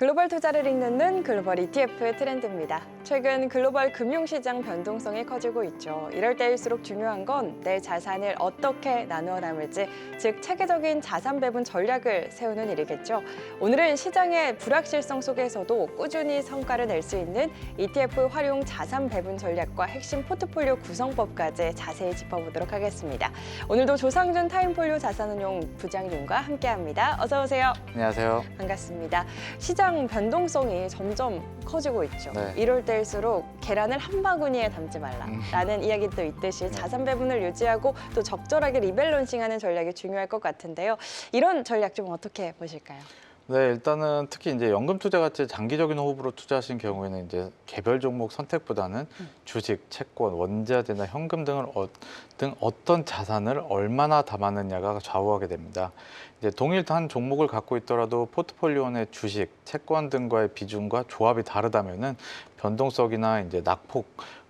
글로벌 투자를 읽는 눈 글로벌 ETF 트렌드입니다. 최근 글로벌 금융시장 변동성이 커지고 있죠. 이럴 때일수록 중요한 건 내 자산을 어떻게 나누어 나눌지, 즉 체계적인 자산 배분 전략을 세우는 일이겠죠. 오늘은 시장의 불확실성 속에서도 꾸준히 성과를 낼 수 있는 ETF 활용 자산 배분 전략과 핵심 포트폴리오 구성법까지 자세히 짚어보도록 하겠습니다. 오늘도 조상준 타임폴리오 자산운용 부장님과 함께합니다. 어서 오세요. 안녕하세요. 반갑습니다. 시장 변동성이 점점 커지고 있죠. 네. 이럴 때일수록 계란을 한 바구니에 담지 말라라는 이야기도 있듯이 자산 배분을 유지하고 또 적절하게 리밸런싱하는 전략이 중요할 것 같은데요. 이런 전략 좀 어떻게 보실까요? 네, 일단은 특히 이제 연금 투자 같이 장기적인 호흡으로 투자하신 경우에는 이제 개별 종목 선택보다는 주식, 채권, 원자재나 현금 등을 등 어떤 자산을 얼마나 담았느냐가 좌우하게 됩니다. 이제 동일 한 종목을 갖고 있더라도 포트폴리오 내 주식, 채권 등과의 비중과 조합이 다르다면은 변동성이나 이제 낙폭,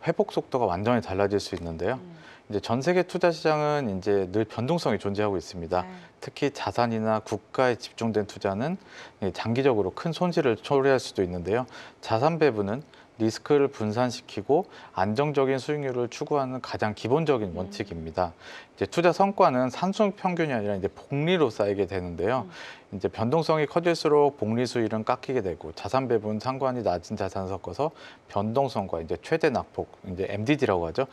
회복 속도가 완전히 달라질 수 있는데요. 이제 전 세계 투자 시장은 이제 늘 변동성이 존재하고 있습니다. 특히 자산이나 국가에 집중된 투자는 장기적으로 큰 손실을 초래할 수도 있는데요. 자산 배분은 리스크를 분산시키고 안정적인 수익률을 추구하는 가장 기본적인 원칙입니다. 이제 투자 성과는 산수 평균이 아니라 이제 복리로 쌓이게 되는데요. 이제 변동성이 커질수록 복리 수익은 깎이게 되고 자산 배분 상관이 낮은 자산을 섞어서 변동성과 이제 최대 낙폭, 이제 MDD라고 하죠.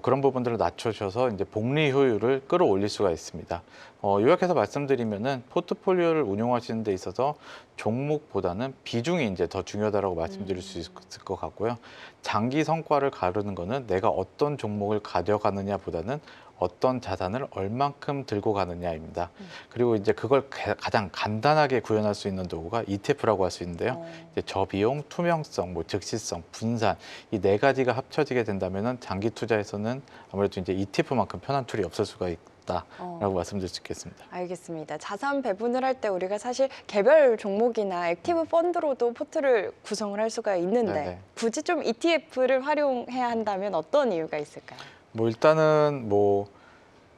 그런 부분들을 낮춰주셔서 이제 복리 효율을 끌어올릴 수가 있습니다. 요약해서 말씀드리면은 포트폴리오를 운용하시는 데 있어서 종목보다는 비중이 이제 더 중요하다고 말씀드릴 수 있을 것 같고요. 장기 성과를 가르는 거는 내가 어떤 종목을 가져가느냐보다는 어떤 자산을 얼만큼 들고 가느냐입니다. 그리고 이제 그걸 가장 간단하게 구현할 수 있는 도구가 ETF라고 할 수 있는데요. 이제 저비용, 투명성, 즉시성, 분산 이 네 가지가 합쳐지게 된다면은 장기 투자에서는 아무래도 이제 ETF만큼 편한 툴이 없을 수가 있다라고 말씀드릴 수 있겠습니다. 알겠습니다. 자산 배분을 할 때 우리가 사실 개별 종목이나 액티브 펀드로도 포트를 구성을 할 수가 있는데 네네. 굳이 좀 ETF를 활용해야 한다면 어떤 이유가 있을까요? 일단은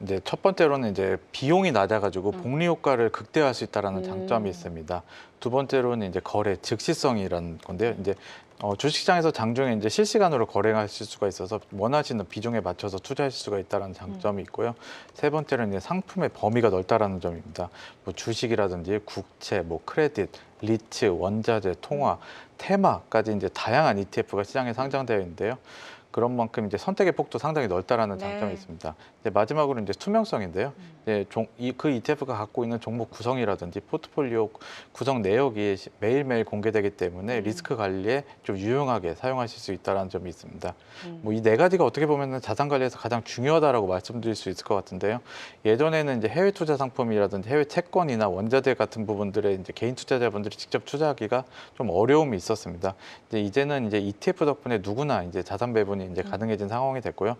이제 첫 번째로는 이제 비용이 낮아가지고 복리 효과를 극대화할 수 있다라는 장점이 있습니다. 두 번째로는 이제 거래 즉시성이라는 건데요. 이제 주식시장에서 장중에 이제 실시간으로 거래하실 수가 있어서 원하시는 비중에 맞춰서 투자하실 수가 있다는 장점이 있고요. 세 번째는 이제 상품의 범위가 넓다라는 점입니다. 주식이라든지 국채, 크레딧, 리츠, 원자재, 통화, 테마까지 이제 다양한 ETF가 시장에 상장되어 있는데요. 그런 만큼 이제 선택의 폭도 상당히 넓다라는 장점이 있습니다. 이제 마지막으로 이제 투명성인데요. 이제 그 ETF가 갖고 있는 종목 구성이라든지 포트폴리오 구성 내역이 매일매일 공개되기 때문에 리스크 관리에 좀 유용하게 사용하실 수 있다는 점이 있습니다. 이 네 가지가 어떻게 보면 자산 관리에서 가장 중요하다라고 말씀드릴 수 있을 것 같은데요. 예전에는 이제 해외 투자 상품이라든지 해외 채권이나 원자재 같은 부분들에 이제 개인 투자자분들이 직접 투자하기가 좀 어려움이 있었습니다. 이제는 이제 ETF 덕분에 누구나 이제 자산 배분이 이제 가능해진 상황이 됐고요.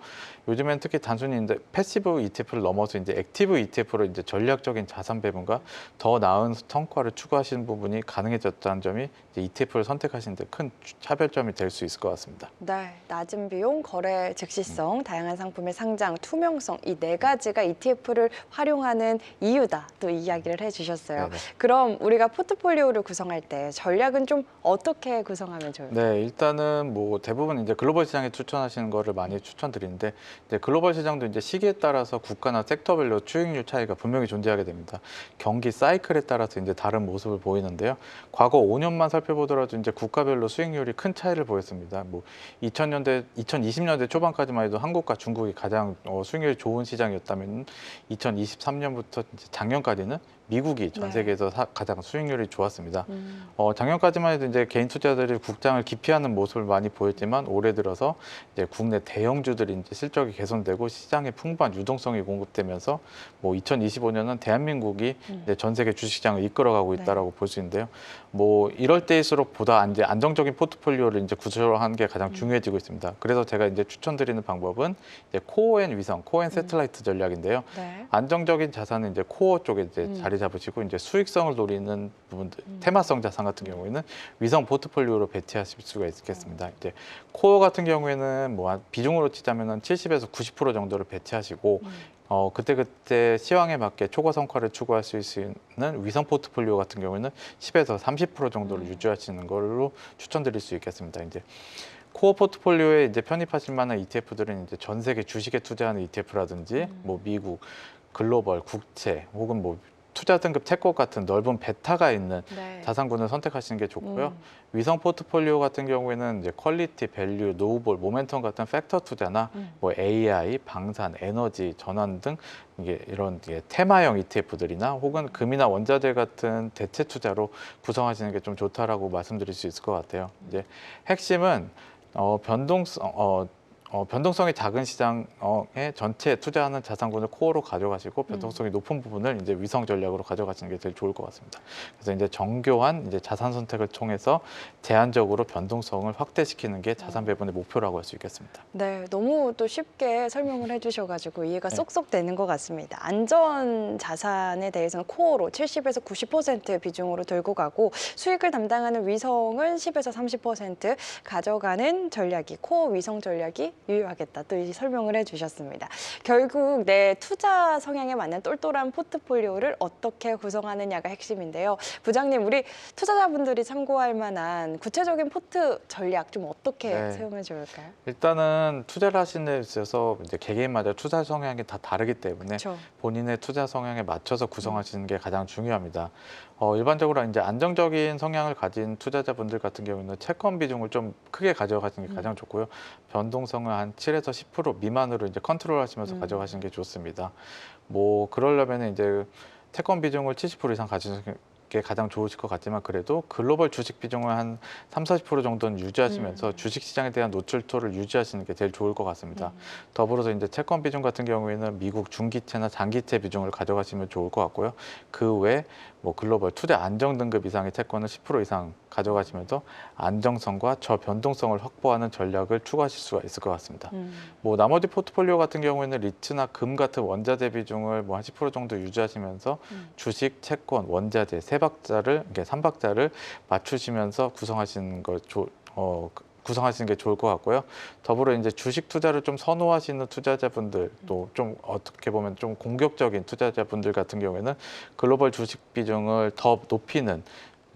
요즘엔 특히 단순히 이제 패시브 ETF를 넘어서 이제 액티브 ETF로 이제 전략적인 자산 배분과 더 나은 성과를 추구하시는 부분이 가능해졌다는 점이 이제 ETF를 선택하시는 데 큰 차별점이 될 수 있을 것 같습니다. 네, 낮은 비용, 거래 즉시성, 다양한 상품의 상장, 투명성 이 네 가지가 ETF를 활용하는 이유다. 또 이야기를 해주셨어요. 네네. 그럼 우리가 포트폴리오를 구성할 때 전략은 좀 어떻게 구성하면 좋을까요? 네, 일단은 대부분 이제 글로벌 시장에 추천하시는 거를 많이 추천드리는데 이제 글로벌 시장도 이제 시기에 따라서 국가나 섹터별로 수익률 차이가 분명히 존재하게 됩니다. 경기 사이클에 따라서 이제 다른 모습을 보이는데요. 과거 5년만 살펴보더라도 이제 국가별로 수익률이 큰 차이를 보였습니다. 2020년대 초반까지만 해도 한국과 중국이 가장 수익률이 좋은 시장이었다면 2023년부터 이제 작년까지는 미국이 전 세계에서 가장 수익률이 좋았습니다. 작년까지만 해도 이제 개인 투자자들이 국장을 기피하는 모습을 많이 보였지만 올해 들어서 이제 국내 대형주들이 이제 실적이 개선되고 시장에 풍부한 유동성이 공급되면서 2025년은 대한민국이 이제 전 세계 주식시장을 이끌어가고 있다라고 볼 수 있는데요. 이럴 때일수록 보다 이제 안정적인 포트폴리오를 이제 구조하는 게 가장 중요해지고 있습니다. 그래서 제가 이제 추천드리는 방법은 이제 코어 앤 위성, 코어 앤 세틀라이트 전략인데요. 안정적인 자산은 이제 코어 쪽에 이제 자리 잡으시고 이제 수익성을 노리는 부분들, 테마성 자산 같은 경우에는 위성 포트폴리오로 배치하실 수가 있겠습니다. 이제 코어 같은 경우에는 비중으로 치자면은 70에서 90% 정도를 배치하시고 그때그때 시황에 맞게 초과 성과를 추구할 수 있는 위성 포트폴리오 같은 경우에는 10에서 30% 정도를 유지하시는 걸로 추천드릴 수 있겠습니다. 이제 코어 포트폴리오에 이제 편입하실 만한 ETF들은 이제 전 세계 주식에 투자하는 ETF라든지 뭐 미국, 글로벌, 국채 혹은 뭐 투자 등급 채권 같은 넓은 베타가 있는 네. 자산군을 선택하시는 게 좋고요. 위성 포트폴리오 같은 경우에는 이제 퀄리티, 밸류, 노후볼, 모멘텀 같은 팩터 투자나 뭐 AI, 방산, 에너지, 전환 등 이게 이런 이제 테마형 ETF들이나 혹은 금이나 원자재 같은 대체 투자로 구성하시는 게 좀 좋다라고 말씀드릴 수 있을 것 같아요. 이제 핵심은 변동성이 작은 시장에 전체 투자하는 자산군을 코어로 가져가시고 변동성이 높은 부분을 이제 위성 전략으로 가져가시는 게 제일 좋을 것 같습니다. 그래서 이제 정교한 이제 자산 선택을 통해서 제한적으로 변동성을 확대시키는 게 자산 배분의 목표라고 할 수 있겠습니다. 네, 너무 또 쉽게 설명을 해주셔가지고 이해가 네. 쏙쏙 되는 것 같습니다. 안전 자산에 대해서는 코어로 70에서 90% 비중으로 들고 가고 수익을 담당하는 위성은 10에서 30% 가져가는 전략이 코어 위성 전략이 유효하겠다. 또 이 설명을 해주셨습니다. 결국 내 투자 성향에 맞는 똘똘한 포트폴리오를 어떻게 구성하느냐가 핵심인데요. 부장님, 우리 투자자분들이 참고할 만한 구체적인 포트 전략 좀 어떻게 네. 세우면 좋을까요? 일단은 투자를 하시는 데 있어서 이제 개개인마다 투자 성향이 다 다르기 때문에 그렇죠. 본인의 투자 성향에 맞춰서 구성하시는 게 가장 중요합니다. 일반적으로 이제 안정적인 성향을 가진 투자자분들 같은 경우는 채권 비중을 좀 크게 가져가시는 게 가장 좋고요. 변동성을 한 7에서 10% 미만으로 이제 컨트롤하시면서 가져가시는 게 좋습니다. 뭐 그러려면 이제 채권 비중을 70% 이상 가지는 게 가장 좋으실 것 같지만 그래도 글로벌 주식 비중을 한 30~40% 정도는 유지하시면서 주식 시장에 대한 노출도를 유지하시는 게 제일 좋을 것 같습니다. 더불어서 이제 채권 비중 같은 경우에는 미국 중기채나 장기채 비중을 가져가시면 좋을 것 같고요. 그 외에 뭐 글로벌 투자 안정 등급 이상의 채권을 10% 이상 가져가시면서 안정성과 저변동성을 확보하는 전략을 추구하실 수가 있을 것 같습니다. 뭐 나머지 포트폴리오 같은 경우에는 리츠나 금 같은 원자재 비중을 뭐 한 10% 정도 유지하시면서 주식, 채권, 원자재 이게 3박자를 맞추시면서 구성하시는 게 좋을 것 같고요. 더불어 이제 주식 투자를 좀 선호하시는 투자자분들 또 좀 어떻게 보면 좀 공격적인 투자자분들 같은 경우에는 글로벌 주식 비중을 더 높이는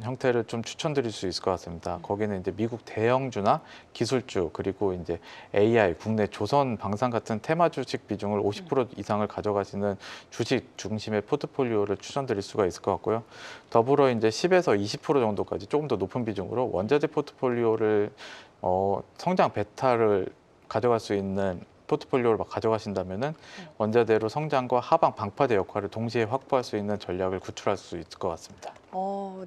형태를 좀 추천드릴 수 있을 것 같습니다. 거기는 이제 미국 대형주나 기술주 그리고 이제 AI, 국내 조선 방산 같은 테마 주식 비중을 50% 이상을 가져가시는 주식 중심의 포트폴리오를 추천드릴 수가 있을 것 같고요. 더불어 이제 10에서 20% 정도까지 조금 더 높은 비중으로 원자재 포트폴리오를 성장 베타를 가져갈 수 있는 포트폴리오를 막 가져가신다면은 원자재로 성장과 하방 방파제 역할을 동시에 확보할 수 있는 전략을 구출할 수 있을 것 같습니다.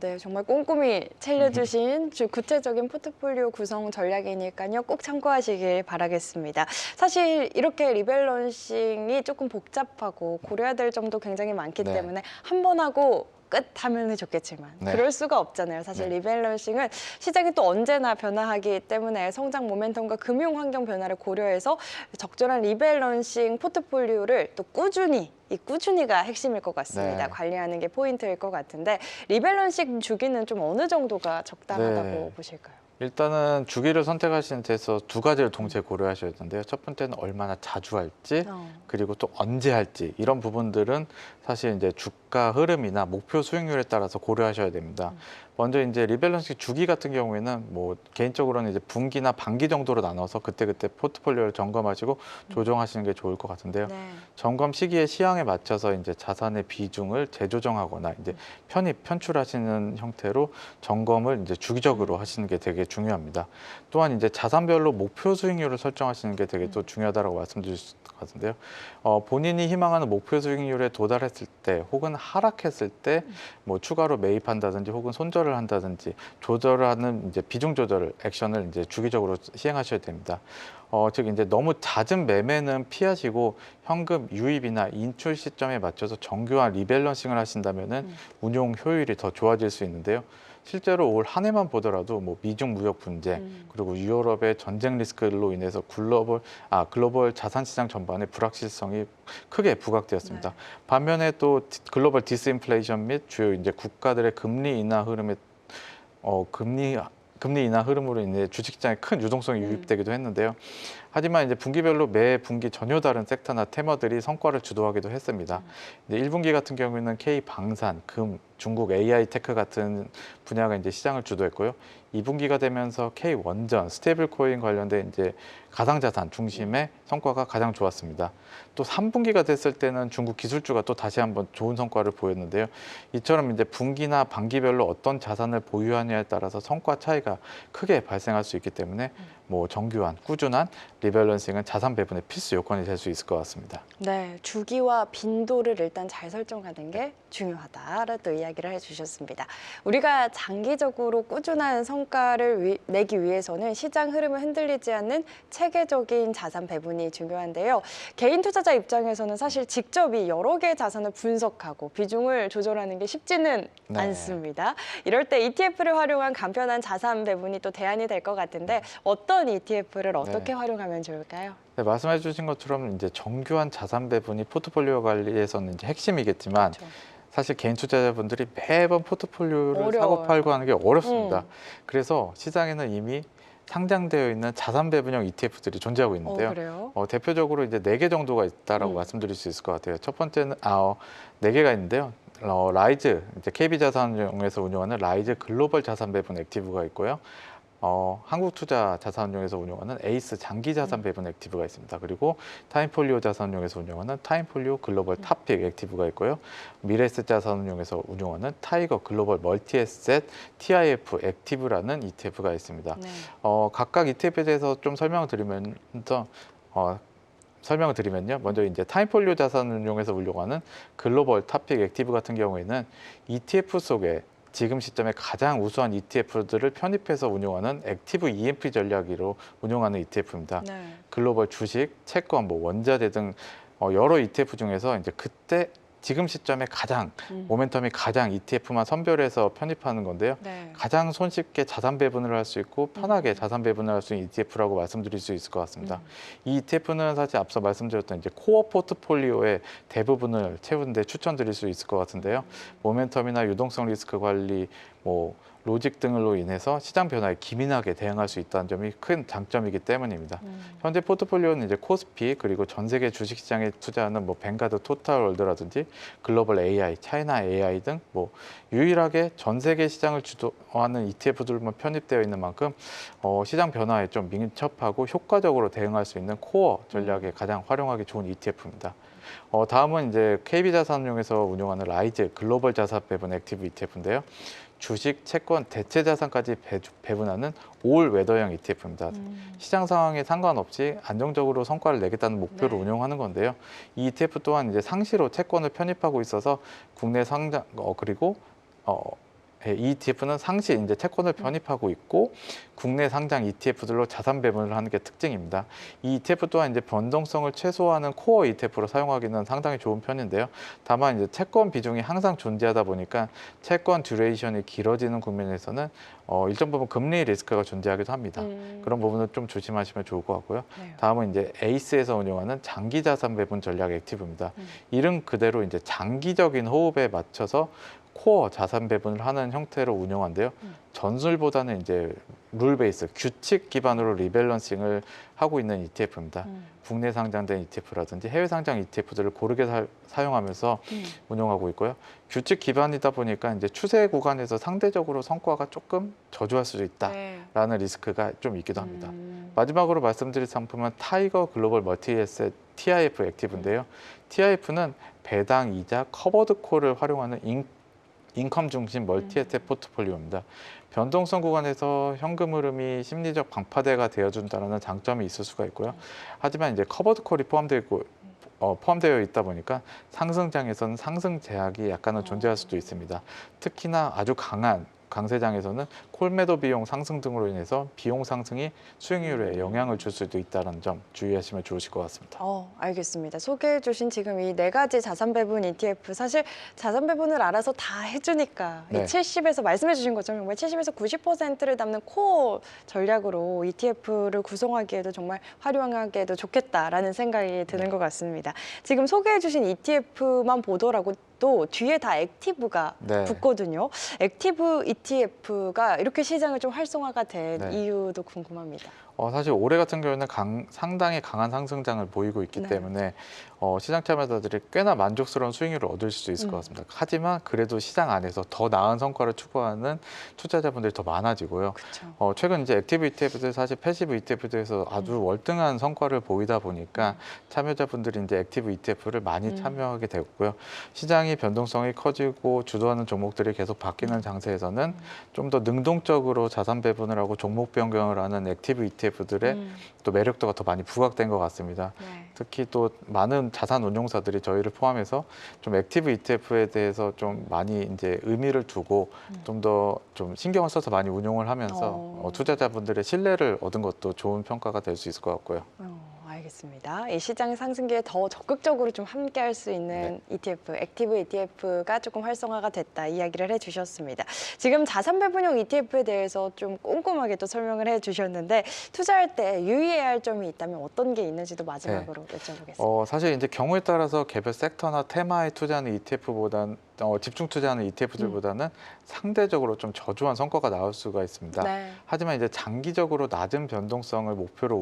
네, 정말 꼼꼼히 챙겨주신 구체적인 포트폴리오 구성 전략이니까요. 꼭 참고하시길 바라겠습니다. 사실 이렇게 리밸런싱이 조금 복잡하고 고려해야 될 점도 굉장히 많기 네. 때문에 한 번 하고 끝 하면 좋겠지만 네. 그럴 수가 없잖아요. 사실 네. 리밸런싱은 시장이 또 언제나 변화하기 때문에 성장 모멘텀과 금융 환경 변화를 고려해서 적절한 리밸런싱 포트폴리오를 또 이 꾸준히가 핵심일 것 같습니다. 네. 관리하는 게 포인트일 것 같은데 리밸런싱 주기는 좀 어느 정도가 적당하다고 네. 보실까요? 일단은 주기를 선택하시는 데서 두 가지를 동시에 고려하셔야 되는데요. 첫 번째는 얼마나 자주 할지, 그리고 또 언제 할지 이런 부분들은 사실 이제 주가 흐름이나 목표 수익률에 따라서 고려하셔야 됩니다. 먼저 이제 리밸런싱 주기 같은 경우에는 뭐 개인적으로는 이제 분기나 반기 정도로 나눠서 그때그때 포트폴리오를 점검하시고 조정하시는 게 좋을 것 같은데요. 네. 점검 시기에 시황에 맞춰서 이제 자산의 비중을 재조정하거나 이제 편출하시는 형태로 점검을 이제 주기적으로 하시는 게 되게 중요합니다. 또한 이제 자산별로 목표 수익률을 설정하시는 게 되게 또 중요하다고 말씀드릴 수 있을 것 같은데요. 본인이 희망하는 목표 수익률에 도달했을 때 혹은 하락했을 때 뭐 추가로 매입한다든지 혹은 손절을 한다든지 조절을 하는 이제 비중 조절 액션을 이제 주기적으로 시행하셔야 됩니다. 즉 이제 너무 잦은 매매는 피하시고 현금 유입이나 인출 시점에 맞춰서 정교한 리밸런싱을 하신다면은 운용 효율이 더 좋아질 수 있는데요. 실제로 올 한 해만 보더라도 뭐 미중 무역 분쟁 그리고 유럽의 전쟁 리스크로 인해서 글로벌 자산 시장 전반의 불확실성이 크게 부각되었습니다. 네. 반면에 또 글로벌 디스인플레이션 및 주요 이제 국가들의 금리 인하 흐름으로 인해 주식시장에 큰 유동성이 유입되기도 했는데요. 하지만 이제 분기별로 매 분기 전혀 다른 섹터나 테마들이 성과를 주도하기도 했습니다. 이제 1분기 같은 경우에는 K 방산, 금, 중국 AI 테크 같은 분야가 이제 시장을 주도했고요. 2분기가 되면서 K 원전, 스테이블 코인 관련된 이제 가상자산 중심의 성과가 가장 좋았습니다. 또 3분기가 됐을 때는 중국 기술주가 또 다시 한번 좋은 성과를 보였는데요. 이처럼 이제 분기나 반기별로 어떤 자산을 보유하느냐에 따라서 성과 차이가 크게 발생할 수 있기 때문에 뭐 정교한, 꾸준한 리밸런싱은 자산 배분의 필수 요건이 될 수 있을 것 같습니다. 네, 주기와 빈도를 일단 잘 설정하는 게 중요하다라는 또 이야기를 해주셨습니다. 우리가 장기적으로 꾸준한 성과를 내기 위해서는 시장 흐름을 흔들리지 않는 체계적인 자산 배분이 중요한데요. 개인 투자자 입장에서는 사실 직접 이 여러 개의 자산을 분석하고 비중을 조절하는 게 쉽지는 네. 않습니다. 이럴 때 ETF를 활용한 간편한 자산 배분이 또 대안이 될 것 같은데 어떤 ETF를 어떻게 활용하면 좋을까요? 네, 말씀해 주신 것처럼 이제 정교한 자산 배분이 포트폴리오 관리에서는 이제 핵심이겠지만 그렇죠. 사실 개인 투자자분들이 매번 포트폴리오를 사고 어려워요. 팔고 하는 게 어렵습니다. 그래서 시장에는 이미 상장되어 있는 자산 배분형 ETF들이 존재하고 있는데요. 그래요? 대표적으로 이제 4개 정도가 있다라고 말씀드릴 수 있을 것 같아요. 첫 번째는 4개가 있는데요. 라이즈, 이제 KB자산운용에서 운영하는 라이즈 글로벌 자산 배분 액티브가 있고요. 한국투자자산운용에서 운영하는 에이스 장기자산 배분 액티브가 있습니다. 그리고 타임폴리오 자산운용에서 운영하는 타임폴리오 글로벌 탑픽 액티브가 있고요. 미래에셋자산운용에서 운영하는 타이거 글로벌 멀티에셋 TIF 액티브라는 ETF가 있습니다. 네. 각각 ETF에 대해서 좀 설명을 드리면요. 먼저 이제 타임폴리오 자산운용에서 운영하는 글로벌 탑픽 액티브 같은 경우에는 ETF 속에 지금 시점에 가장 우수한 ETF들을 편입해서 운용하는 액티브 EMP 전략으로 운용하는 ETF입니다. 네. 글로벌 주식, 채권, 뭐 원자재 등 여러 ETF 중에서 이제 그때 지금 시점에 가장 모멘텀이 가장 ETF만 선별해서 편입하는 건데요. 네. 가장 손쉽게 자산 배분을 할 수 있고 편하게 자산 배분을 할 수 있는 ETF라고 말씀드릴 수 있을 것 같습니다. 이 ETF는 사실 앞서 말씀드렸던 이제 코어 포트폴리오의 대부분을 채우는 데 추천드릴 수 있을 것 같은데요. 모멘텀이나 유동성 리스크 관리, 뭐 로직 등으로 인해서 시장 변화에 기민하게 대응할 수 있다는 점이 큰 장점이기 때문입니다. 현재 포트폴리오는 이제 코스피 그리고 전 세계 주식시장에 투자하는 뭐 뱅가드 토탈월드라든지 글로벌 AI, 차이나 AI 등 뭐 유일하게 전 세계 시장을 주도하는 ETF들만 편입되어 있는 만큼 시장 변화에 좀 민첩하고 효과적으로 대응할 수 있는 코어 전략에 가장 활용하기 좋은 ETF입니다. 다음은 이제 KB자산운용에서 운영하는 라이즈 글로벌 자산 배분 액티브 ETF인데요. 주식, 채권, 대체 자산까지 배분하는 올 웨더형 ETF입니다. 시장 상황에 상관없이 안정적으로 성과를 내겠다는 목표로 운영하는 건데요. 이 ETF 또한 이제 상시로 채권을 편입하고 있어서 국내 상장 그리고 이 ETF는 상시 이제 채권을 편입하고 있고 국내 상장 ETF들로 자산 배분을 하는 게 특징입니다. 이 ETF 또한 이제 변동성을 최소화하는 코어 ETF로 사용하기는 상당히 좋은 편인데요. 다만 이제 채권 비중이 항상 존재하다 보니까 채권 듀레이션이 길어지는 국면에서는 일정 부분 금리 리스크가 존재하기도 합니다. 그런 부분은 좀 조심하시면 좋을 것 같고요. 네. 다음은 이제 에이스에서 운영하는 장기 자산 배분 전략 액티브입니다. 이름 그대로 이제 장기적인 호흡에 맞춰서 코어 자산 배분을 하는 형태로 운영한데요. 전술보다는 이제 룰 베이스, 규칙 기반으로 리밸런싱을 하고 있는 ETF입니다. 국내 상장된 ETF라든지 해외 상장 ETF들을 고르게 사용하면서 운영하고 있고요. 규칙 기반이다 보니까 이제 추세 구간에서 상대적으로 성과가 조금 저조할 수도 있다라는 리스크가 좀 있기도 합니다. 마지막으로 말씀드릴 상품은 타이거 글로벌 멀티에셋 TIF 액티브인데요. TIF는 배당 이자 커버드 콜을 활용하는 인컴 중심 멀티에셋 포트폴리오입니다. 변동성 구간에서 현금 흐름이 심리적 방파제가 되어준다는 장점이 있을 수가 있고요. 하지만 이제 커버드 콜이 포함되어 있다 보니까 상승장에서는 상승 제약이 약간은 존재할 수도 있습니다. 특히나 아주 강한 강세장에서는 콜매도 비용 상승 등으로 인해서 비용 상승이 수익률에 영향을 줄 수도 있다는 점 주의하시면 좋으실 것 같습니다. 알겠습니다. 소개해 주신 지금 이 4가지 자산 배분 ETF 사실 자산 배분을 알아서 다 해주니까 이 70에서 말씀해 주신 것처럼 정말 70에서 90%를 담는 코어 전략으로 ETF를 구성하기에도 정말 활용하기에도 좋겠다라는 생각이 드는 것 같습니다. 지금 소개해 주신 ETF만 보더라도 것도 뒤에 다 액티브가 네. 붙거든요. 액티브 ETF가 이렇게 시장을 좀 활성화가 된 네. 이유도 궁금합니다. 사실 올해 같은 경우에는 상당히 강한 상승장을 보이고 있기 네. 때문에 시장 참여자들이 꽤나 만족스러운 수익률을 얻을 수 있을 것 같습니다. 하지만 그래도 시장 안에서 더 나은 성과를 추구하는 투자자분들이 더 많아지고요. 그렇죠. 최근 이제 액티브 ETF들 사실 패시브 ETF들에서 아주 월등한 성과를 보이다 보니까 참여자분들이 이제 액티브 ETF를 많이 참여하게 되었고요. 시장이 변동성이 커지고 주도하는 종목들이 계속 바뀌는 장세에서는 좀 더 능동적으로 자산 배분을 하고 종목 변경을 하는 액티브 ETF들의 또 매력도가 더 많이 부각된 것 같습니다. 네. 특히 또 많은 자산 운용사들이 저희를 포함해서 좀 액티브 ETF에 대해서 좀 많이 이제 의미를 두고 좀 더 좀 신경을 써서 많이 운용을 하면서 투자자분들의 신뢰를 얻은 것도 좋은 평가가 될 수 있을 것 같고요. 알겠습니다. 이 시장 상승기에 더 적극적으로 좀 함께할 수 있는 ETF, 액티브 ETF가 조금 활성화가 됐다 이야기를 해주셨습니다. 지금 자산 배분형 ETF에 대해서 좀 꼼꼼하게 또 설명을 해주셨는데 투자할 때 유의해야 할 점이 있다면 어떤 게 있는지도 마지막으로 여쭤보겠습니다. 사실 이제 경우에 따라서 개별 섹터나 테마에 투자하는 ETF보다는 집중 투자하는 ETF들보다는 상대적으로 좀 저조한 성과가 나올 수가 있습니다. 네. 하지만 이제 장기적으로 낮은 변동성을 목표로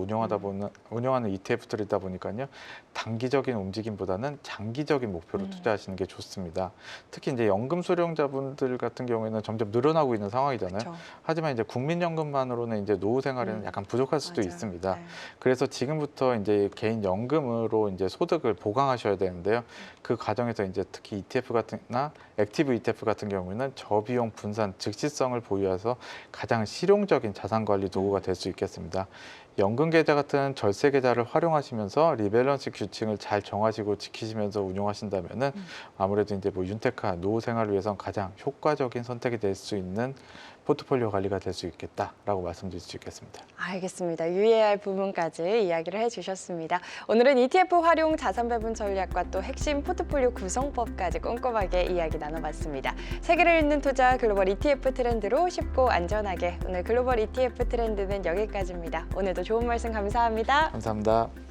운영하는 ETF들이다 보니까요. 단기적인 움직임보다는 장기적인 목표로 투자하시는 게 좋습니다. 특히 이제 연금 수령자분들 같은 경우에는 점점 늘어나고 있는 상황이잖아요. 그렇죠. 하지만 이제 국민연금만으로는 이제 노후 생활에는 약간 부족할 수도 맞아요. 있습니다. 네. 그래서 지금부터 이제 개인 연금으로 이제 소득을 보강하셔야 되는데요. 그 과정에서 이제 특히 ETF 같은나 액티브 ETF 같은 경우에는 저비용 분산 즉시성을 보유해서 가장 실용적인 자산 관리 도구가 될 수 있겠습니다. 연금 계좌 같은 절세 계좌를 활용하시면서 리밸런스 규칙을 잘 정하시고 지키시면서 운용하신다면은 아무래도 이제 뭐 윤택한 노후 생활을 위해서 가장 효과적인 선택이 될 수 있는 포트폴리오 관리가 될 수 있겠다라고 말씀드릴 수 있겠습니다. 알겠습니다. 유의해야 할 부분까지 이야기를 해주셨습니다. 오늘은 ETF 활용 자산 배분 전략과 또 핵심 포트폴리오 구성법까지 꼼꼼하게 이야기 나눠봤습니다. 세계를 잇는 투자 글로벌 ETF 트렌드로 쉽고 안전하게 오늘 글로벌 ETF 트렌드는 여기까지입니다. 오늘도 좋은 말씀 감사합니다. 감사합니다.